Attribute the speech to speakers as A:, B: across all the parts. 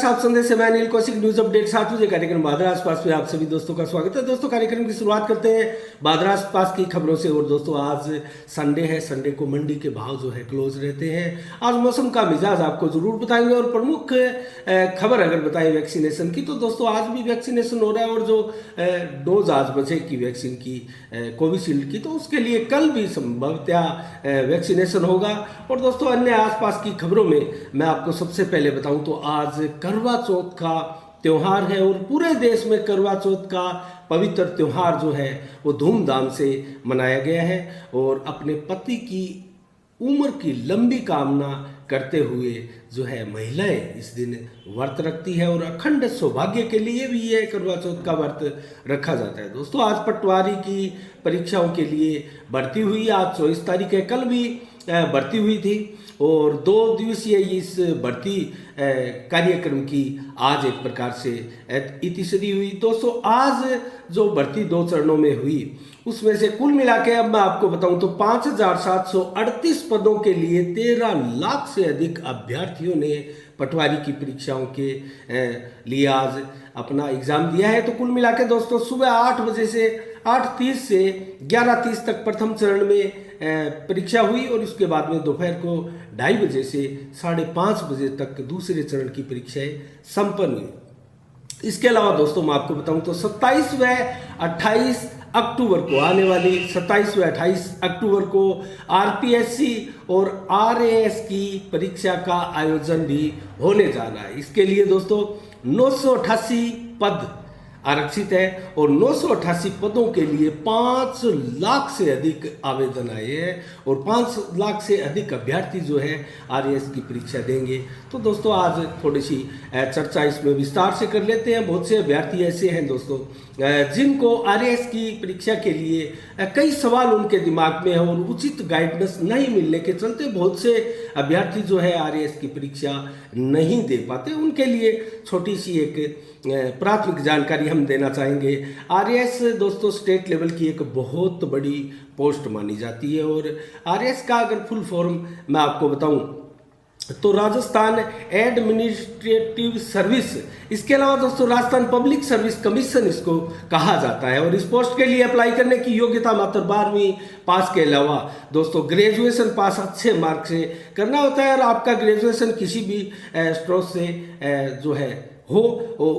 A: आप संदेश से मैं अनिल कौशिक न्यूज अपडेट 7 बजे कार्यक्रम बादरा आसपास में आप सभी दोस्तों का स्वागत है। दोस्तों कार्यक्रम की शुरुआत करते हैं बादरा आसपास की खबरों से। और दोस्तों आज संडे है, संडे को मंडी के भाव जो है क्लोज रहते हैं। आज मौसम का मिजाज आपको जरूर बताएंगे और प्रमुख खबर अगर बताएं वैक्सीनेशन की तो दोस्तों आज भी वैक्सीनेशन हो रहा है। और जो डोज आज बचे की वैक्सीन की कोविशील्ड की तो उसके लिए कल भी संभवतः वैक्सीनेशन होगा। और दोस्तों अन्य आसपास की खबरों में मैं आपको सबसे पहले बताऊं तो आज करवा चौथ का त्योहार है और पूरे देश में करवा चौथ का पवित्र त्योहार जो है वो धूमधाम से मनाया गया है। और अपने पति की उम्र की लंबी कामना करते हुए जो है महिलाएं इस दिन व्रत रखती है और अखंड सौभाग्य के लिए भी ये करवा चौथ का व्रत रखा जाता है। दोस्तों आज पटवारी की परीक्षाओं के लिए भर्ती हुई, आज 24 तारीख है, कल भी भर्ती हुई थी और 2 दिवसीय इस भर्ती कार्यक्रम की आज एक प्रकार से इतिश्री हुई। दोस्तों आज जो भर्ती 2 चरणों में हुई उसमें से कुल मिला के अब मैं आपको बताऊं तो 5,738 पदों के लिए 13 लाख से अधिक अभ्यर्थियों ने पटवारी की परीक्षाओं के लिए आज अपना एग्जाम दिया है। तो कुल मिला के दोस्तों सुबह 8 बजे से 8:30 से 11:30 तक प्रथम चरण में परीक्षा हुई और उसके बाद में दोपहर को 2:30 बजे से 5:30 बजे तक दूसरे चरण की परीक्षाएं संपन्न हुई। इसके अलावा दोस्तों मैं आपको बताऊं तो 27 व 28 अक्टूबर को आने वाली 27 व 28 अक्टूबर को आरपीएससी और आरएएस की परीक्षा का आयोजन भी होने जा रहा है। इसके लिए दोस्तों 988 पद आरक्षित है और 988 पदों के लिए 5 लाख से अधिक आवेदन आए हैं और 5 लाख से अधिक अभ्यर्थी जो है आरएएस की परीक्षा देंगे। तो दोस्तों आज थोड़ी सी चर्चा इसमें विस्तार से कर लेते हैं। बहुत से अभ्यर्थी ऐसे हैं दोस्तों जिनको आरएएस की परीक्षा के लिए कई सवाल उनके दिमाग में है और उचित गाइडेंस नहीं मिलने के चलते बहुत से अभ्यर्थी जो है आरएएस की परीक्षा नहीं दे पाते। उनके लिए छोटी सी एक प्राथमिक जानकारी हम देना चाहेंगे। आरएएस दोस्तों स्टेट लेवल की एक बहुत बड़ी पोस्ट मानी जाती है और आरएएस का अगर फुल फॉर्म मैं आपको बताऊं तो राजस्थान एडमिनिस्ट्रेटिव सर्विस, इसके अलावा दोस्तों राजस्थान पब्लिक सर्विस कमीशन इसको कहा जाता है। और इस पोस्ट के लिए अप्लाई करने की योग्यता मात्र 12वीं पास के अलावा दोस्तों ग्रेजुएशन पास अच्छे मार्क से करना होता है और आपका ग्रेजुएशन किसी भी स्रोत से जो है हो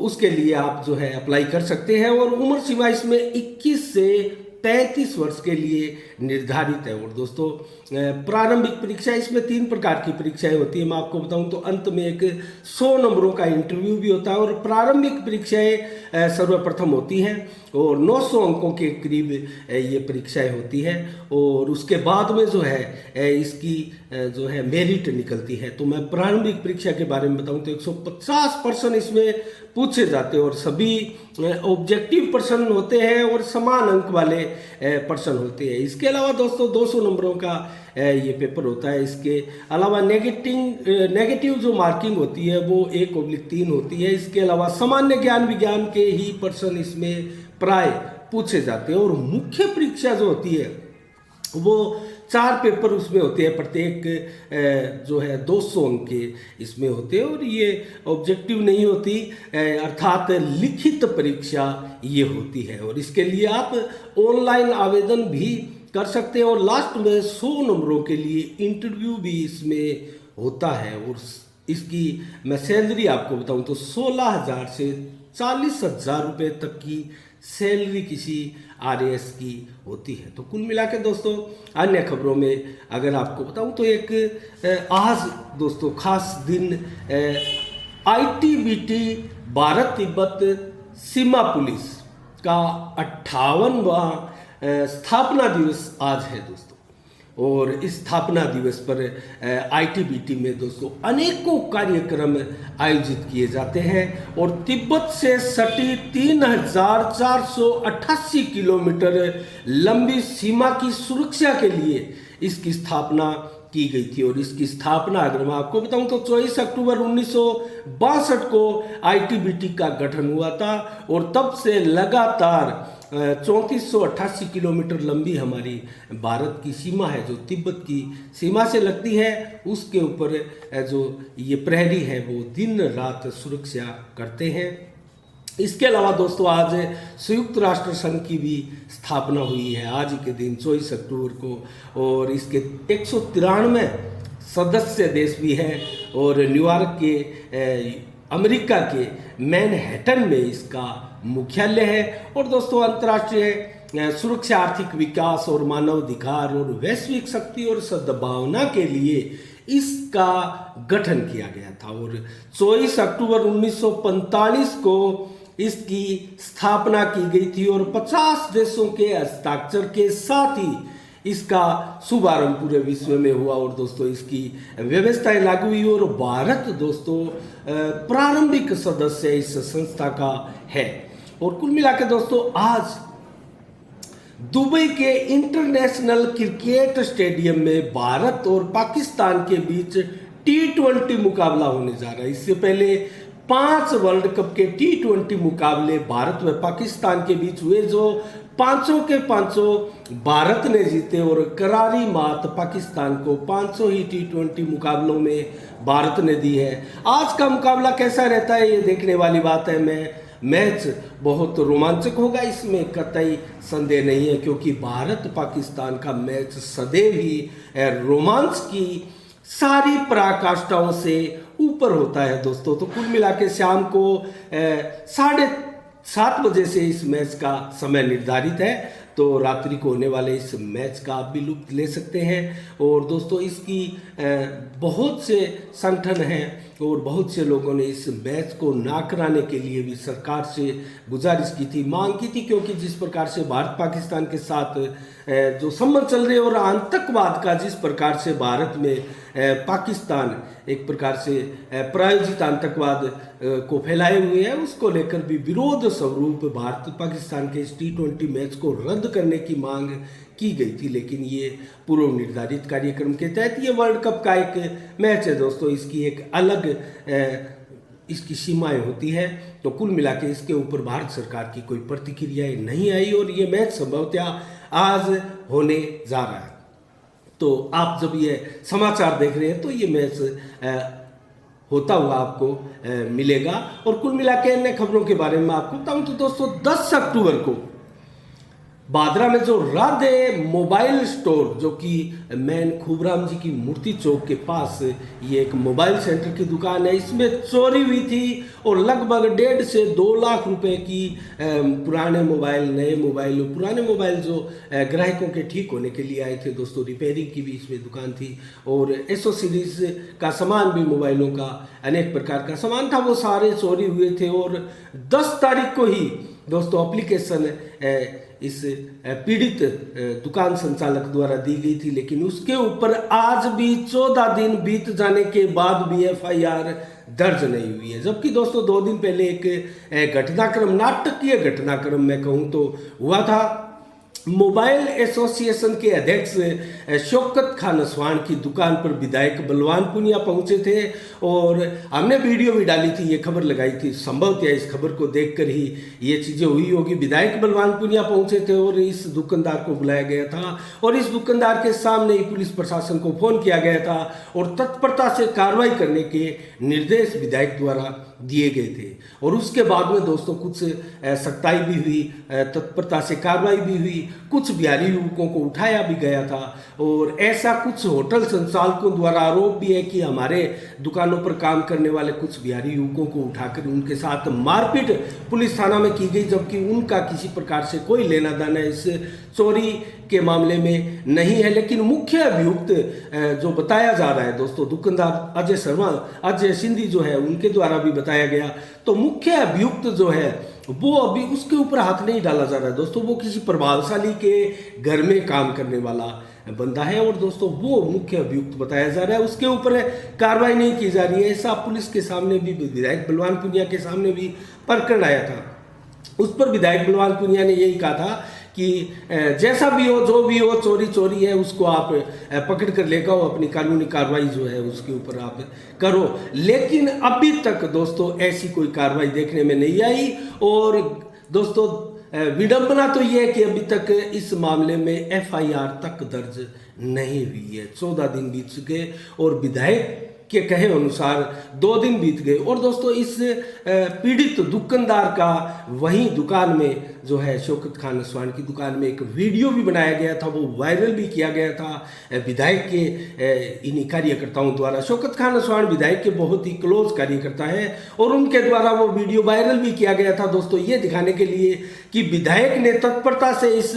A: उसके लिए आप जो है अप्लाई कर सकते हैं। और उम्र सीमा इसमें 21 से 33 वर्ष के लिए निर्धारित है। और दोस्तों प्रारंभिक परीक्षा इसमें 3 प्रकार की परीक्षाएं होती है। मैं आपको बताऊं तो अंत में एक 100 नंबरों का इंटरव्यू भी होता है और प्रारंभिक परीक्षाएं सर्वप्रथम होती हैं और 900 अंकों के करीब ये परीक्षाएं होती है और उसके बाद में जो है इसकी जो है मेरिट निकलती है। तो मैं प्रारंभिक परीक्षा के बारे में बताऊं तो 150 प्रश्न इसमें पूछे जाते हैं और सभी ऑब्जेक्टिव प्रश्न होते हैं और समान अंक वाले प्रश्न होते हैं। इसके अलावा दोस्तों 200 नंबरों का ये पेपर होता है। इसके अलावा नेगेटिव जो मार्किंग होती है वो 1/3 होती है। इसके अलावा सामान्य ज्ञान विज्ञान के ही प्रश्न इसमें प्राय पूछे जाते हैं और मुख्य परीक्षा जो होती है वो 4 पेपर उसमें होते हैं, प्रत्येक जो है 200 अंक के इसमें होते हैं और ये ऑब्जेक्टिव नहीं होती अर्थात लिखित परीक्षा ये होती है। और इसके लिए आप ऑनलाइन आवेदन भी कर सकते हैं और लास्ट में 100 नंबरों के लिए इंटरव्यू भी इसमें होता है। और इसकी मैं सैलरी आपको बताऊं तो 16,000 से 40,000 रुपये तक की सैलरी किसी आरएएस की होती है। तो कुल मिला के दोस्तों अन्य खबरों में अगर आपको बताऊं तो एक आज दोस्तों खास दिन आईटीबीटी भारत तिब्बत सीमा पुलिस का 58वां स्थापना दिवस आज है दोस्तों। और इस स्थापना दिवस पर आईटीबीटी में दोस्तों अनेकों कार्यक्रम आयोजित किए जाते हैं और तिब्बत से सटी 3,488 किलोमीटर लंबी सीमा की सुरक्षा के लिए इसकी स्थापना की गई थी और इसकी स्थापना अगर मैं आपको बताऊं तो 24 अक्टूबर 1962 को आईटीबीटी का गठन हुआ था और तब से लगातार 3488 किलोमीटर लंबी हमारी भारत की सीमा है जो तिब्बत की सीमा से लगती है, उसके ऊपर जो ये प्रहरी है वो दिन रात सुरक्षा करते हैं। इसके अलावा दोस्तों आज संयुक्त राष्ट्र संघ की भी स्थापना हुई है आज ही के दिन 24 अक्टूबर को और इसके 193 सदस्य देश भी हैं और न्यूयॉर्क के अमेरिका के मैनहट्टन में इसका मुख्यालय है। और दोस्तों अंतर्राष्ट्रीय सुरक्षा, आर्थिक विकास और मानवाधिकार और वैश्विक शक्ति और सद्भावना के लिए इसका गठन किया गया था और 24 अक्टूबर 1945 को इसकी स्थापना की गई थी और 50 देशों के हस्ताक्षर के साथ ही इसका शुभारंभ पूरे विश्व में हुआ और दोस्तों इसकी व्यवस्थाएं लागू हुई और भारत दोस्तों प्रारंभिक सदस्य इस संस्था का है। और कुल मिलाकर दोस्तों आज दुबई के इंटरनेशनल क्रिकेट स्टेडियम में भारत और पाकिस्तान के बीच T20 मुकाबला होने जा रहा है। इससे पहले 5 वर्ल्ड कप के T20 मुकाबले भारत व पाकिस्तान के बीच हुए जो 500 के 500 भारत ने जीते और करारी मात पाकिस्तान को 500 ही T20 मुकाबलों में भारत ने दी है। आज का मुकाबला कैसा रहता है ये देखने वाली बात है। मैच बहुत रोमांचक होगा, इसमें कतई संदेह नहीं है क्योंकि भारत पाकिस्तान का मैच सदैव ही रोमांच की सारी पराकाष्ठाओं से ऊपर होता है दोस्तों। तो कुल मिला के शाम को 7:30 बजे से इस मैच का समय निर्धारित है, तो रात्रि को होने वाले इस मैच का आप भी लुत्फ ले सकते हैं। और दोस्तों इसकी बहुत से संगठन हैं और बहुत से लोगों ने इस मैच को ना कराने के लिए भी सरकार से गुजारिश की थी, मांग की थी, क्योंकि जिस प्रकार से भारत पाकिस्तान के साथ जो संबंध चल रहे और आतंकवाद का जिस प्रकार से भारत में पाकिस्तान एक प्रकार से प्रायोजित आतंकवाद को फैलाए हुए हैं, उसको लेकर भी विरोध स्वरूप भारत पाकिस्तान के इस T20 मैच को रद्द करने की मांग की गई थी। लेकिन ये पूर्व निर्धारित कार्यक्रम के तहत ये वर्ल्ड कप का एक मैच है दोस्तों, इसकी एक अलग इसकी सीमाएं होती है। तो कुल मिला के इसके ऊपर भारत सरकार की कोई प्रतिक्रियाएं नहीं आई और ये मैच संभवतः आज होने जा रहा है। तो आप जब ये समाचार देख रहे हैं तो ये मैच होता हुआ आपको मिलेगा। और कुल मिला के अन्य खबरों के बारे में आपको बताऊं तो दोस्तों 10 अक्टूबर को बादरा में जो राधे मोबाइल स्टोर जो कि मैन खूबराम जी की मूर्ति चौक के पास ये एक मोबाइल सेंटर की दुकान है, इसमें चोरी हुई थी और लगभग 1.5 से 2 लाख रुपए की पुराने मोबाइल, नए मोबाइल, पुराने मोबाइल जो ग्राहकों के ठीक होने के लिए आए थे दोस्तों, रिपेयरिंग की भी इसमें दुकान थी और एसोसीरीज का सामान भी, मोबाइलों का अनेक प्रकार का सामान था, वो सारे चोरी हुए थे। और 10 तारीख को ही दोस्तों एप्लीकेशन इस पीड़ित दुकान संचालक द्वारा दी गई थी, लेकिन उसके ऊपर आज भी 14 दिन बीत जाने के बाद भी FIR दर्ज नहीं हुई है। जबकि दोस्तों 2 दिन पहले एक घटनाक्रम, नाटकीय घटनाक्रम मैं कहूँ तो हुआ था। मोबाइल एसोसिएशन के अध्यक्ष शौकत खान नसवान की दुकान पर विधायक बलवान पुनिया पहुंचे थे और हमने वीडियो भी डाली थी, ये खबर लगाई थी। संभवतः इस खबर को देखकर ही ये चीज़ें हुई होगी। विधायक बलवान पुनिया पहुंचे थे और इस दुकानदार को बुलाया गया था और इस दुकानदार के सामने ही पुलिस प्रशासन को फोन किया गया था और तत्परता से कार्रवाई करने के निर्देश विधायक द्वारा दिए गए थे। और उसके बाद में दोस्तों कुछ सख्ताई भी हुई, तत्परता से कार्रवाई भी हुई, कुछ बिहारी युवकों को उठाया भी गया था और ऐसा कुछ होटल संचालकों द्वारा आरोप भी है कि हमारे दुकानों पर काम करने वाले कुछ बिहारी युवकों को उठाकर उनके साथ मारपीट पुलिस थाना में की गई, जबकि उनका किसी प्रकार से कोई लेना देना इस चोरी के मामले में नहीं है। लेकिन मुख्य अभियुक्त जो बताया जा रहा है दोस्तों, दुकानदार अजय सिंधी जो है उनके द्वारा भी बताया गया, तो मुख्य अभियुक्त जो है वो अभी उसके ऊपर हाथ नहीं डाला जा रहा है दोस्तों। वो किसी प्रभावशाली के घर में काम करने वाला बंदा है और दोस्तों वो मुख्य अभियुक्त बताया जा रहा है, उसके ऊपर कार्रवाई नहीं की जा रही है। ऐसा पुलिस के सामने भी, विधायक बलवान पुनिया के सामने भी प्रकरण आया था। उस पर विधायक बलवान पुनिया ने यही कहा था कि जैसा भी हो, जो भी हो, चोरी चोरी है, उसको आप पकड़ कर लेकर आओ, अपनी कानूनी कार्रवाई जो है उसके ऊपर आप करो। लेकिन अभी तक दोस्तों ऐसी कोई कार्रवाई देखने में नहीं आई। और दोस्तों विडंबना तो ये है कि अभी तक इस मामले में एफआईआर तक दर्ज नहीं हुई है। 14 दिन बीत चुके और विधायक के कहे अनुसार 2 दिन बीत गए। और दोस्तों इस पीड़ित दुकानदार का वहीं दुकान में जो है शौकत खान नसवान की दुकान में एक वीडियो भी बनाया गया था, वो वायरल भी किया गया था विधायक के इन्हीं कार्यकर्ताओं द्वारा। शौकत खान नसवान विधायक के बहुत ही क्लोज कार्यकर्ता हैं और उनके द्वारा वो वीडियो वायरल भी किया गया था दोस्तों, ये दिखाने के लिए कि विधायक ने तत्परता से इस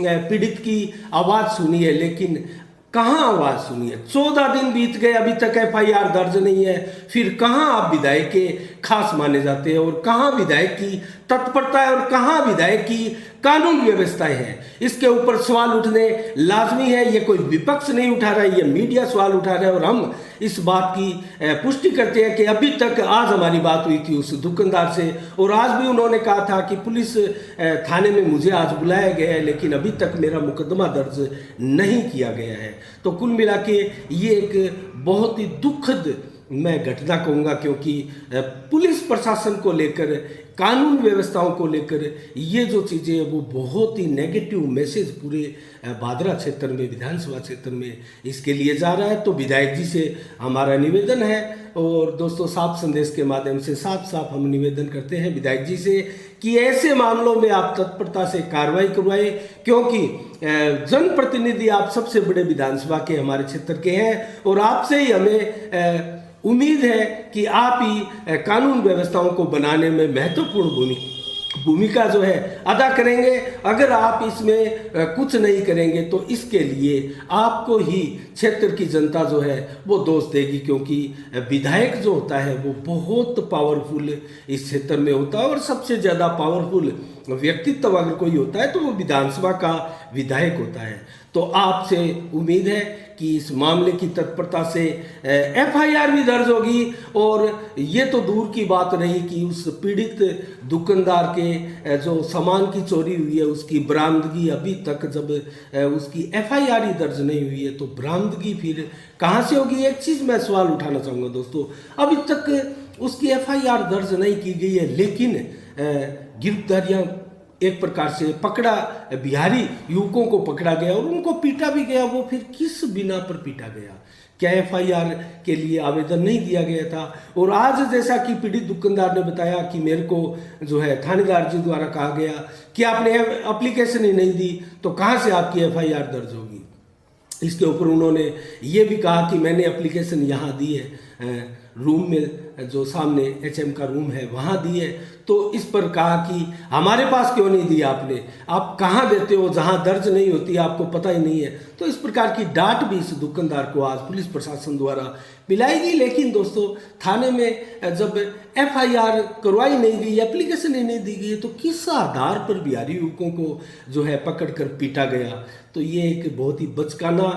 A: पीड़ित की आवाज़ सुनी है। लेकिन कहाँ आवाज़ सुनी है? 14 दिन बीत गए, अभी तक एफआईआर दर्ज नहीं है। फिर कहाँ आप विधायक के खास माने जाते हैं और कहाँ विधायक की तत्परता है और कहाँ विधायक की कानून व्यवस्थाएं हैं? इसके ऊपर सवाल उठने लाजमी है। ये कोई विपक्ष नहीं उठा रहा है, ये मीडिया सवाल उठा रहा है। और हम इस बात की पुष्टि करते हैं कि अभी तक आज हमारी बात हुई थी उस दुकानदार से और आज भी उन्होंने कहा था कि पुलिस थाने में मुझे आज बुलाया गया है, लेकिन अभी तक मेरा मुकदमा दर्ज नहीं किया गया है। तो कुल मिला के ये एक बहुत ही दुखद मैं घटना कहूँगा, क्योंकि पुलिस प्रशासन को लेकर, कानून व्यवस्थाओं को लेकर ये जो चीज़ें हैं वो बहुत ही नेगेटिव मैसेज पूरे भादरा क्षेत्र में, विधानसभा क्षेत्र में इसके लिए जा रहा है। तो विधायक जी से हमारा निवेदन है और दोस्तों साफ संदेश के माध्यम से साफ साफ हम निवेदन करते हैं विधायक जी से कि ऐसे मामलों में आप तत्परता से कार्रवाई करवाएं, क्योंकि जनप्रतिनिधि आप सबसे बड़े विधानसभा के हमारे क्षेत्र के हैं और आपसे ही हमें उम्मीद है कि आप ही कानून व्यवस्थाओं को बनाने में महत्वपूर्ण भूमिका जो है अदा करेंगे। अगर आप इसमें कुछ नहीं करेंगे तो इसके लिए आपको ही क्षेत्र की जनता जो है वो दोष देगी, क्योंकि विधायक जो होता है वो बहुत पावरफुल इस क्षेत्र में होता है और सबसे ज़्यादा पावरफुल व्यक्तित्व अगर कोई होता है तो वो विधानसभा का विधायक होता है। तो आपसे उम्मीद है कि इस मामले की तत्परता से एफआईआर भी दर्ज होगी। और ये तो दूर की बात रही कि उस पीड़ित दुकानदार के जो सामान की चोरी हुई है उसकी बरामदगी अभी तक जब उसकी एफआईआर ही दर्ज नहीं हुई है तो बरामदगी फिर कहाँ से होगी? एक चीज़ मैं सवाल उठाना चाहूँगा दोस्तों, अभी तक उसकी एफआईआर दर्ज नहीं की गई है, लेकिन गिरफ्तारियाँ एक प्रकार से पकड़ा, बिहारी युवकों को पकड़ा गया और उनको पीटा भी गया। वो फिर किस बिना पर पीटा गया? क्या एफआईआर के लिए आवेदन नहीं दिया गया था? और आज जैसा कि पीड़ित दुकानदार ने बताया कि मेरे को जो है थानेदार जी द्वारा कहा गया कि आपने एप्लीकेशन ही नहीं दी, तो कहाँ से आपकी एफआईआर दर्ज होगी? इसके ऊपर उन्होंने ये भी कहा कि मैंने एप्लीकेशन यहाँ दी है, रूम में जो सामने एचएम का रूम है वहाँ दी है। तो इस पर कहा कि हमारे पास क्यों नहीं दिया आपने? आप कहाँ देते हो जहाँ दर्ज नहीं होती, आपको पता ही नहीं है। तो इस प्रकार की डांट भी इस दुकानदार को आज पुलिस प्रशासन द्वारा पिलाएगी। लेकिन दोस्तों थाने में जब एफआईआर करवाई नहीं गई, एप्लीकेशन ही नहीं दी गई, तो किस आधार पर बिहारी युवकों को जो है पकड़कर पीटा गया? तो ये एक बहुत ही बचकाना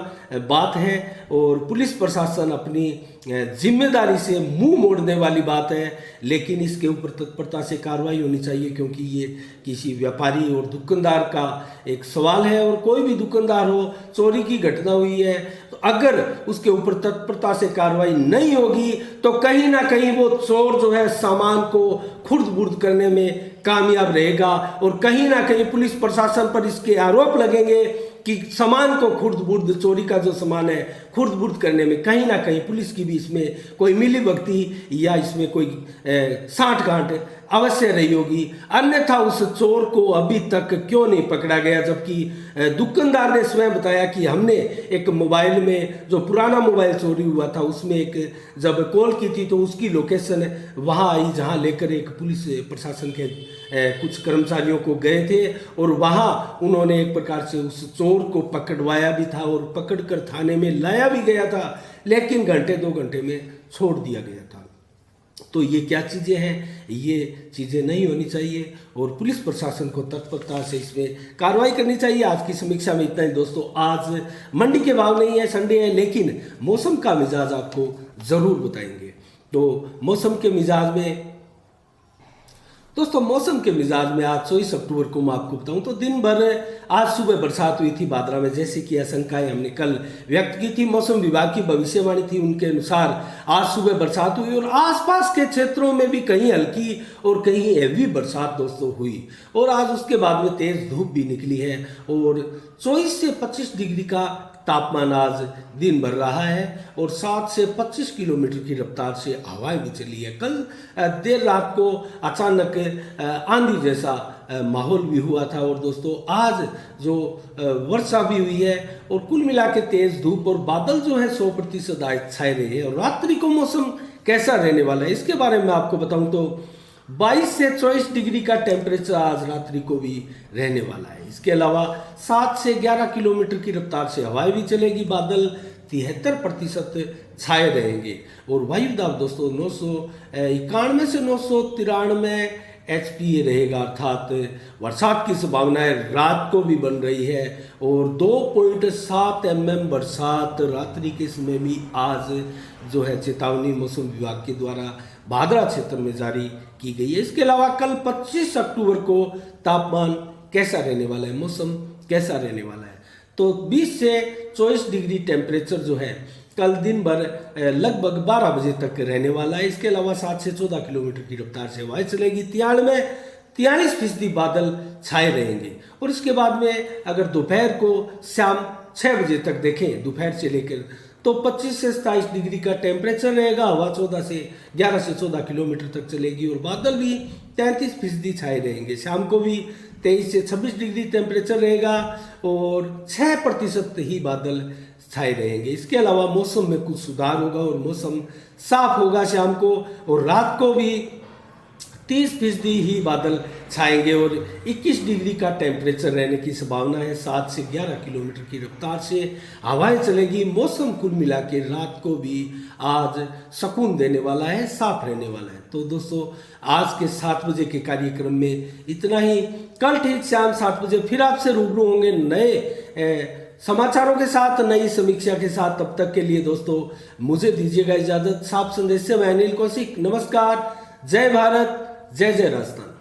A: बात है और पुलिस प्रशासन अपनी जिम्मेदारी से मुंह मोड़ने वाली बात है। लेकिन इसके ऊपर तत्परता से कार्रवाई होनी चाहिए, क्योंकि ये किसी व्यापारी और दुकानदार का एक सवाल है। और कोई भी दुकानदार हो, चोरी की घटना हुई है तो अगर उसके ऊपर तत्परता से कार्रवाई नहीं होगी तो कहीं ना कहीं वो चोर जो है सामान को खुर्द बुर्द करने में कामयाब रहेगा और कहीं ना कहीं पुलिस प्रशासन पर इसके आरोप लगेंगे कि सामान को खुर्द बुर्द, चोरी का जो सामान है खुर्द बुर्द करने में कहीं ना कहीं पुलिस की भी इसमें कोई मिली भगती या इसमें कोई सांठ-गांठ अवश्य रही होगी। अन्यथा उस चोर को अभी तक क्यों नहीं पकड़ा गया? जबकि दुकानदार ने स्वयं बताया कि हमने एक मोबाइल में, जो पुराना मोबाइल चोरी हुआ था, उसमें एक जब कॉल की थी तो उसकी लोकेशन वहाँ आई जहाँ लेकर एक पुलिस प्रशासन के कुछ कर्मचारियों को गए थे और वहाँ उन्होंने एक प्रकार से उस चोर को पकड़वाया भी था और पकड़कर थाने में लाया भी गया था, लेकिन घंटे 2 घंटे में छोड़ दिया गया था। तो ये क्या चीज़ें हैं? ये चीज़ें नहीं होनी चाहिए और पुलिस प्रशासन को तत्परता से इसमें कार्रवाई करनी चाहिए। आज की समीक्षा में इतना ही दोस्तों। आज मंडी के भाव नहीं है, संडे है, लेकिन मौसम का मिजाज आपको ज़रूर बताएंगे। तो मौसम के मिजाज में दोस्तों मौसम के मिजाज में आज 24 अक्टूबर को मैं आपको बताऊं तो दिन भर आज सुबह बरसात हुई थी बादरा में, जैसे कि आशंकाएं हमने कल व्यक्त की थी। मौसम विभाग की भविष्यवाणी थी, उनके अनुसार आज सुबह बरसात हुई और आसपास के क्षेत्रों में भी कहीं हल्की और कहीं हेवी बरसात दोस्तों हुई। और आज उसके बाद में तेज धूप भी निकली है और 24 से 25 डिग्री का तापमान आज दिन भर रहा है और 7 से 25 किलोमीटर की रफ्तार से हवाएं भी चली है। कल देर रात को अचानक आंधी जैसा माहौल भी हुआ था और दोस्तों आज जो वर्षा भी हुई है और कुल मिला के तेज धूप और बादल जो है 100% आज छाए रहे हैं। और रात्रि को मौसम कैसा रहने वाला है इसके बारे में आपको बताऊं तो 22 से 24 डिग्री का टेम्परेचर आज रात्रि को भी रहने वाला है। इसके अलावा 7 से 11 किलोमीटर की रफ्तार से हवाएं भी चलेगी, बादल 73% छाए रहेंगे और वायु दाब दोस्तों 991 से 993 HPA रहेगा, अर्थात बरसात की संभावनाएं रात को भी बन रही है और 2.7 mm बरसात रात्रि के समय भी आज जो है चेतावनी मौसम विभाग के द्वारा भादरा क्षेत्र में जारी की गई है। इसके अलावा कल 25 अक्टूबर को तापमान कैसा रहने वाला है, मौसम कैसा रहने वाला है, तो 20 से 24 डिग्री टेम्परेचर जो है कल दिन भर लगभग 12 बजे तक रहने वाला है। इसके अलावा 7 से 14 किलोमीटर की रफ्तार से हवाएं चलेगी। 43% बादल छाए रहेंगे और इसके बाद में अगर दोपहर को शाम 6 बजे तक देखें, दोपहर से लेकर तो 25 से 27 डिग्री का टेम्परेचर रहेगा, हवा 11 से 14 किलोमीटर तक चलेगी और बादल भी 33% छाए रहेंगे। शाम को भी 23 से 26 डिग्री टेम्परेचर रहेगा और 6% ही बादल छाए रहेंगे। इसके अलावा मौसम में कुछ सुधार होगा और मौसम साफ होगा शाम को और रात को भी 30% ही बादल छाएंगे और 21 डिग्री का टेम्परेचर रहने की संभावना है। 7 से 11 किलोमीटर की रफ्तार से हवाएं चलेगी। मौसम कुल मिला के रात को भी आज सुकून देने वाला है, साफ रहने वाला है। तो दोस्तों आज के 7 बजे के कार्यक्रम में इतना ही। कल ठीक शाम 7 बजे फिर आपसे रूबरू होंगे नए समाचारों के साथ, नई समीक्षा के साथ। तब तक के लिए दोस्तों मुझे दीजिएगा इजाजत। साफ संदेश से मैं अनिल कौशिक, नमस्कार, जय भारत, जय जय राजस्थान।